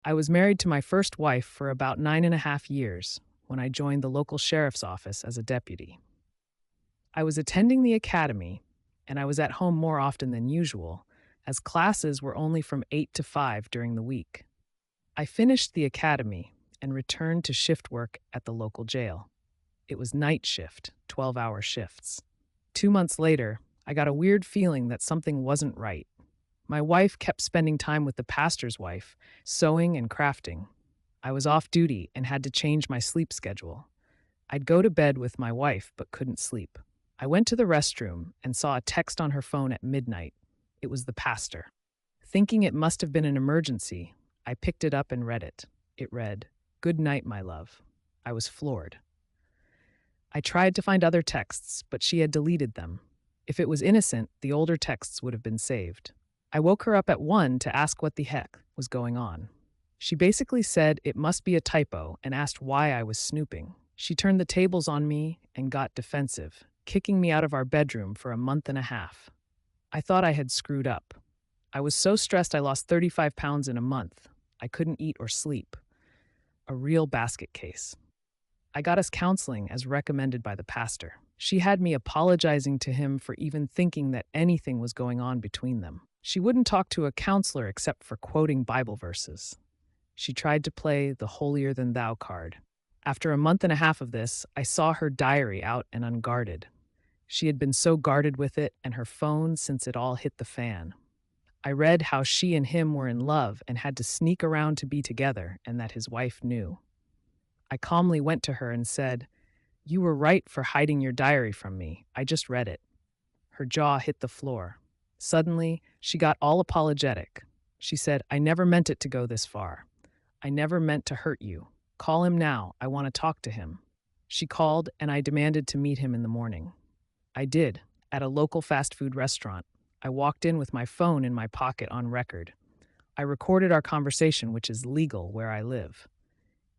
I was married to my first wife for about 9.5 years when I joined the local sheriff's office as a deputy. I was attending the academy, and I was at home more often than usual, as classes were only from 8 to 5 during the week. I finished the academy and returned to shift work at the local jail. It was night shift, 12-hour shifts. 2 months later, I got a weird feeling that something wasn't right. My wife kept spending time with the pastor's wife, sewing and crafting. I was off duty and had to change my sleep schedule. I'd go to bed with my wife but couldn't sleep. I went to the restroom and saw a text on her phone at midnight. It was the pastor. Thinking it must have been an emergency, I picked it up and read it. It read, "Good night, my love." I was floored. I tried to find other texts, but she had deleted them. If it was innocent, the older texts would have been saved. I woke her up at 1 to ask what the heck was going on. She basically said it must be a typo and asked why I was snooping. She turned the tables on me and got defensive, kicking me out of our bedroom for a month and a half. I thought I had screwed up. I was so stressed I lost 35 pounds in a month. I couldn't eat or sleep. A real basket case. I got us counseling as recommended by the pastor. She had me apologizing to him for even thinking that anything was going on between them. She wouldn't talk to a counselor except for quoting Bible verses. She tried to play the holier-than-thou card. After a month and a half of this, I saw her diary out and unguarded. She had been so guarded with it and her phone since it all hit the fan. I read how she and him were in love and had to sneak around to be together and that his wife knew. I calmly went to her and said, "You were right for hiding your diary from me. I just read it." Her jaw hit the floor. Suddenly, she got all apologetic. She said, "I never meant it to go this far. I never meant to hurt you. Call him now. I want to talk to him." She called, and I demanded to meet him in the morning. I did, at a local fast food restaurant. I walked in with my phone in my pocket on record. I recorded our conversation, which is legal where I live.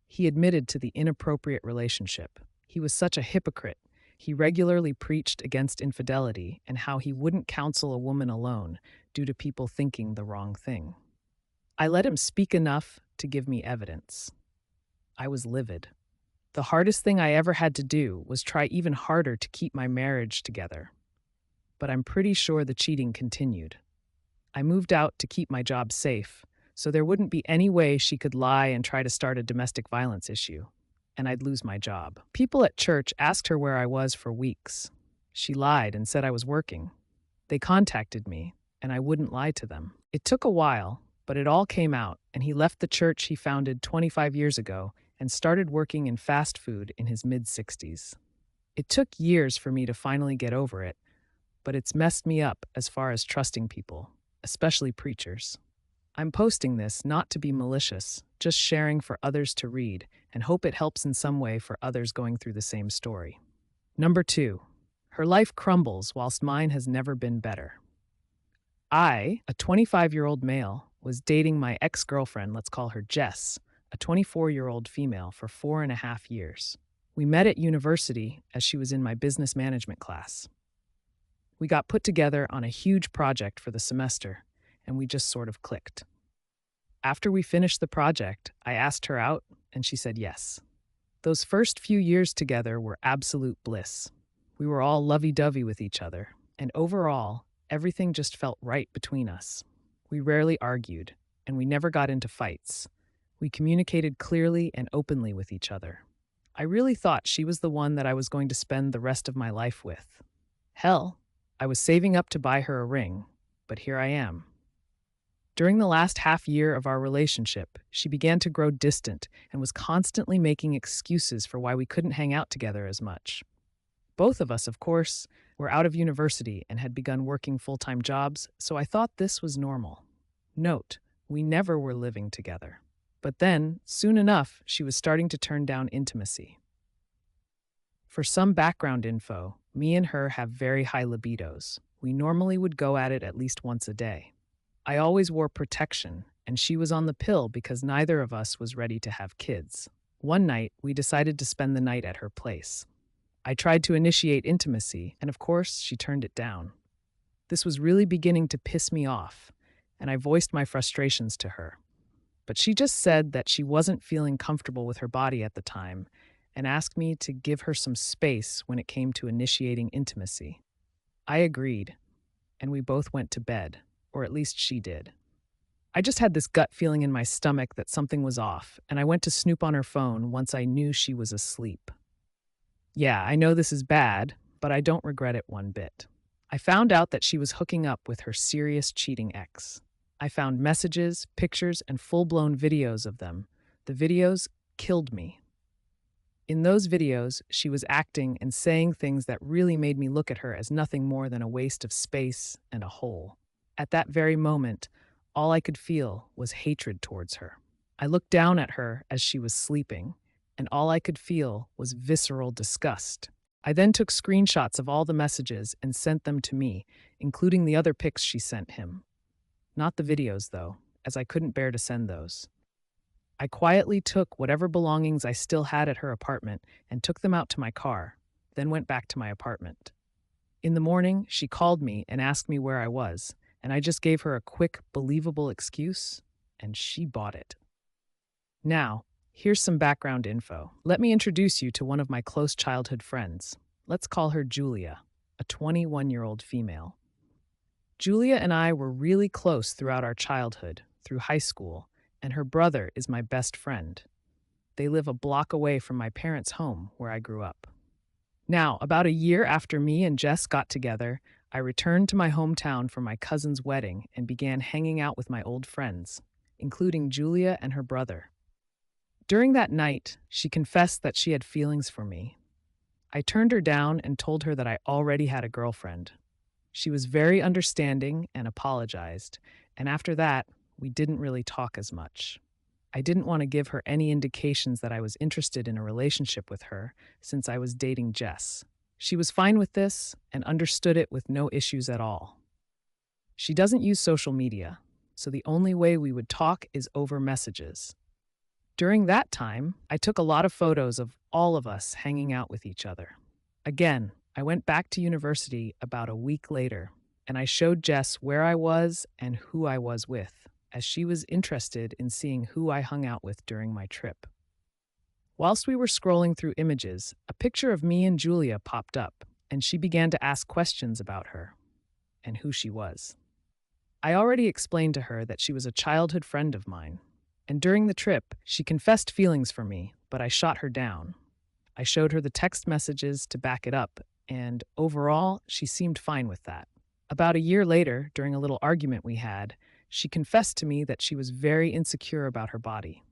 He admitted to the inappropriate relationship. He was such a hypocrite. He regularly preached against infidelity and how he wouldn't counsel a woman alone due to people thinking the wrong thing. I let him speak enough to give me evidence. I was livid. The hardest thing I ever had to do was try even harder to keep my marriage together. But I'm pretty sure the cheating continued. I moved out to keep my job safe, so there wouldn't be any way she could lie and try to start a domestic violence issue, and I'd lose my job. People at church asked her where I was for weeks. She lied and said I was working. They contacted me, and I wouldn't lie to them. It took a while, but it all came out, and he left the church he founded 25 years ago and started working in fast food in his mid-60s. It took years for me to finally get over it, but it's messed me up as far as trusting people, especially preachers. I'm posting this not to be malicious, just sharing for others to read, and hope it helps in some way for others going through the same story. Number 2, her life crumbles whilst mine has never been better. I, a 25-year-old male, was dating my ex-girlfriend, let's call her Jess, a 24-year-old female, for 4.5 years. We met at university as she was in my business management class. We got put together on a huge project for the semester, and we just sort of clicked. After we finished the project, I asked her out, and she said yes. Those first few years together were absolute bliss. We were all lovey-dovey with each other, and overall, everything just felt right between us. We rarely argued, and we never got into fights. We communicated clearly and openly with each other. I really thought she was the one that I was going to spend the rest of my life with. Hell, I was saving up to buy her a ring, but here I am. During the last half year of our relationship, she began to grow distant and was constantly making excuses for why we couldn't hang out together as much. Both of us, of course, were out of university and had begun working full-time jobs, so I thought this was normal. Note, we never were living together. But then, soon enough, she was starting to turn down intimacy. For some background info, me and her have very high libidos. We normally would go at it at least once a day. I always wore protection, and she was on the pill because neither of us was ready to have kids. One night, we decided to spend the night at her place. I tried to initiate intimacy, and of course, she turned it down. This was really beginning to piss me off, and I voiced my frustrations to her. but she just said that she wasn't feeling comfortable with her body at the time and asked me to give her some space when it came to initiating intimacy. I agreed, and we both went to bed, or at least she did. I just had this gut feeling in my stomach that something was off, and I went to snoop on her phone once I knew she was asleep. Yeah, I know this is bad, but I don't regret it one bit. I found out that she was hooking up with her serious cheating ex. I found messages, pictures, and full-blown videos of them. The videos killed me. In those videos, she was acting and saying things that really made me look at her as nothing more than a waste of space and a hole. At that very moment, all I could feel was hatred towards her. I looked down at her as she was sleeping, and all I could feel was visceral disgust. I then took screenshots of all the messages and sent them to me, including the other pics she sent him. Not the videos, though, as I couldn't bear to send those. I quietly took whatever belongings I still had at her apartment and took them out to my car, then went back to my apartment. In the morning, she called me and asked me where I was, and I just gave her a quick, believable excuse, and she bought it. Now, here's some background info. Let me introduce you to one of my close childhood friends. Let's call her Julia, a 21-year-old female. Julia and I were really close throughout our childhood, through high school, and her brother is my best friend. They live a block away from my parents' home where I grew up. Now, about a year after me and Jess got together, I returned to my hometown for my cousin's wedding and began hanging out with my old friends, including Julia and her brother. During that night, she confessed that she had feelings for me. I turned her down and told her that I already had a girlfriend. She was very understanding and apologized, and after that, we didn't really talk as much. I didn't want to give her any indications that I was interested in a relationship with her since I was dating Jess. She was fine with this and understood it with no issues at all. She doesn't use social media, so the only way we would talk is over messages. During that time, I took a lot of photos of all of us hanging out with each other. Again, I went back to university about a week later, and I showed Jess where I was and who I was with, as she was interested in seeing who I hung out with during my trip. Whilst we were scrolling through images, a picture of me and Julia popped up, and she began to ask questions about her and who she was. I already explained to her that she was a childhood friend of mine, and during the trip, she confessed feelings for me, but I shot her down. I showed her the text messages to back it up, and overall, she seemed fine with that. About a year later, during a little argument we had, she confessed to me that she was very insecure about her body.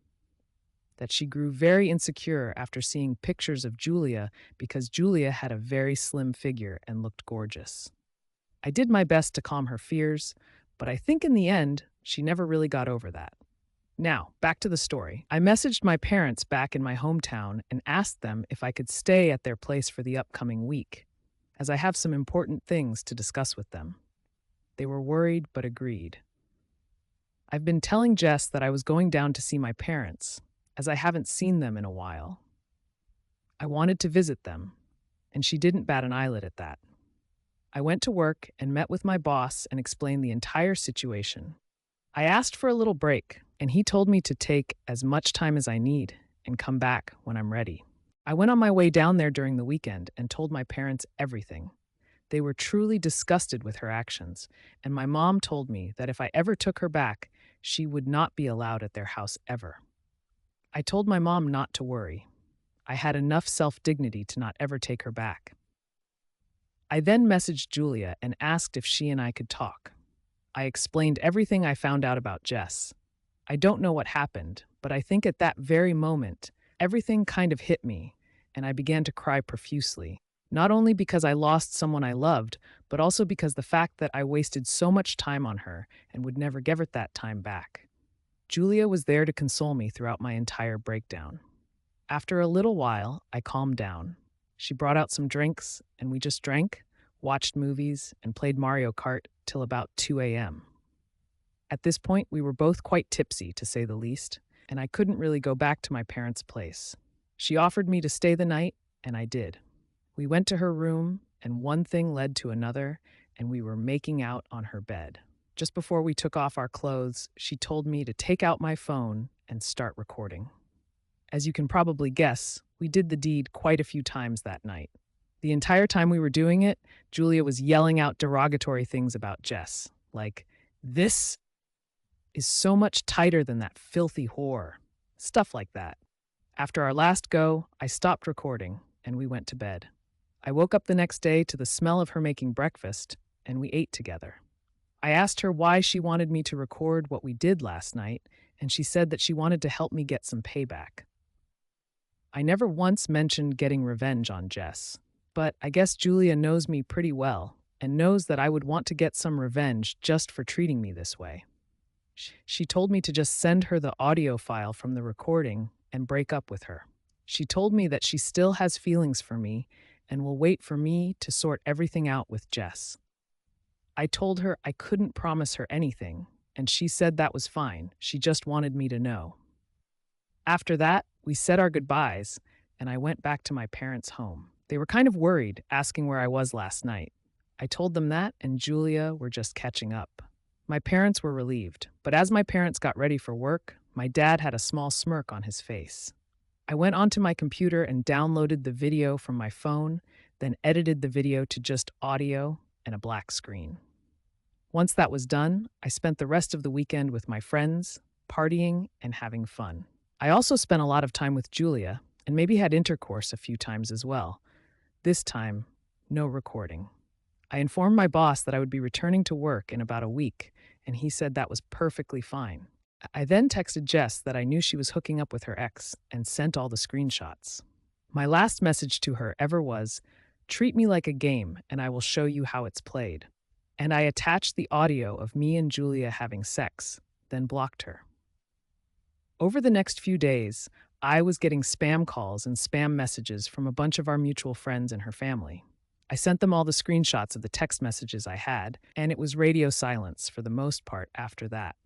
That she grew very insecure after seeing pictures of Julia because Julia had a very slim figure and looked gorgeous. I did my best to calm her fears, but I think in the end, she never really got over that. Now, back to the story. I messaged my parents back in my hometown and asked them if I could stay at their place for the upcoming week, as I have some important things to discuss with them. They were worried but agreed. I've been telling Jess that I was going down to see my parents, as I haven't seen them in a while. I wanted to visit them, and she didn't bat an eyelid at that. I went to work and met with my boss and explained the entire situation. I asked for a little break, and he told me to take as much time as I need and come back when I'm ready. I went on my way down there during the weekend and told my parents everything. They were truly disgusted with her actions, and my mom told me that if I ever took her back, she would not be allowed at their house ever. I told my mom not to worry. I had enough self-dignity to not ever take her back. I then messaged Julia and asked if she and I could talk. I explained everything I found out about Jess. I don't know what happened, but I think at that very moment, everything kind of hit me, and I began to cry profusely. Not only because I lost someone I loved, but also because the fact that I wasted so much time on her and would never give her that time back. Julia was there to console me throughout my entire breakdown. After a little while, I calmed down. She brought out some drinks, and we just drank, watched movies, and played Mario Kart till about 2 a.m. At this point, we were both quite tipsy, to say the least, and I couldn't really go back to my parents' place. She offered me to stay the night, and I did. We went to her room, and one thing led to another, and we were making out on her bed. Just before we took off our clothes, she told me to take out my phone and start recording. As you can probably guess, we did the deed quite a few times that night. The entire time we were doing it, Julia was yelling out derogatory things about Jess, like, "This is so much tighter than that filthy whore." Stuff like that. After our last go, I stopped recording and we went to bed. I woke up the next day to the smell of her making breakfast, and we ate together. I asked her why she wanted me to record what we did last night, and she said that she wanted to help me get some payback. I never once mentioned getting revenge on Jess, but I guess Julia knows me pretty well and knows that I would want to get some revenge just for treating me this way. She told me to just send her the audio file from the recording and break up with her. She told me that she still has feelings for me and will wait for me to sort everything out with Jess. I told her I couldn't promise her anything, and she said that was fine. She just wanted me to know. After that, we said our goodbyes, and I went back to my parents' home. They were kind of worried, asking where I was last night. I told them that, and Julia were just catching up. My parents were relieved, but as my parents got ready for work, my dad had a small smirk on his face. I went onto my computer and downloaded the video from my phone, then edited the video to just audio and a black screen. Once that was done, I spent the rest of the weekend with my friends, partying and having fun. I also spent a lot of time with Julia and maybe had intercourse a few times as well. This time, no recording. I informed my boss that I would be returning to work in about a week, and he said that was perfectly fine. I then texted Jess that I knew she was hooking up with her ex and sent all the screenshots. My last message to her ever was, "Treat me like a game and I will show you how it's played." And I attached the audio of me and Julia having sex, then blocked her. Over the next few days, I was getting spam calls and spam messages from a bunch of our mutual friends and her family. I sent them all the screenshots of the text messages I had, and it was radio silence for the most part after that.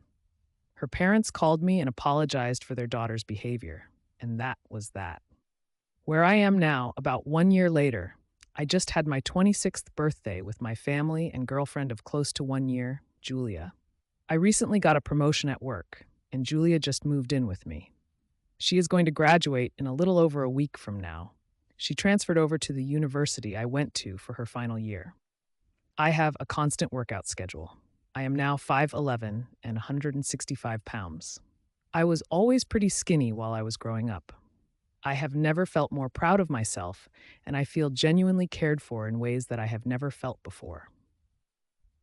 Her parents called me and apologized for their daughter's behavior, and that was that. Where I am now, about 1 year later, I just had my 26th birthday with my family and girlfriend of close to 1 year, Julia. I recently got a promotion at work, and Julia just moved in with me. She is going to graduate in a little over a week from now. She transferred over to the university I went to for her final year. I have a constant workout schedule. I am now 5'11" and 165 pounds. I was always pretty skinny while I was growing up. I have never felt more proud of myself, and I feel genuinely cared for in ways that I have never felt before.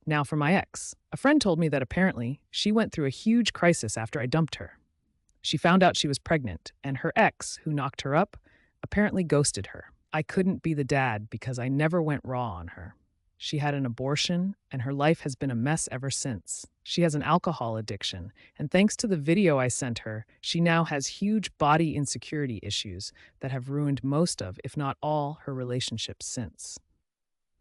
Now for my ex. A friend told me that apparently she went through a huge crisis after I dumped her. She found out she was pregnant, and her ex, who knocked her up, apparently ghosted her. I couldn't be the dad because I never went raw on her. She had an abortion, and her life has been a mess ever since. She has an alcohol addiction, and thanks to the video I sent her, she now has huge body insecurity issues that have ruined most of, if not all, her relationships since.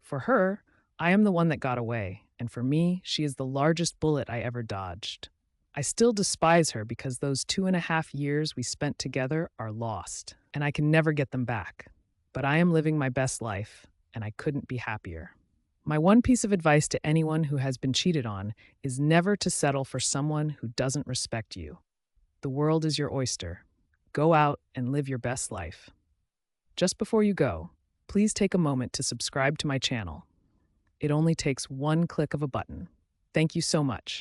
For her, I am the one that got away, and for me, she is the largest bullet I ever dodged. I still despise her because those 2.5 years we spent together are lost, and I can never get them back. But I am living my best life, and I couldn't be happier. My one piece of advice to anyone who has been cheated on is never to settle for someone who doesn't respect you. The world is your oyster. Go out and live your best life. Just before you go, please take a moment to subscribe to my channel. It only takes one click of a button. Thank you so much.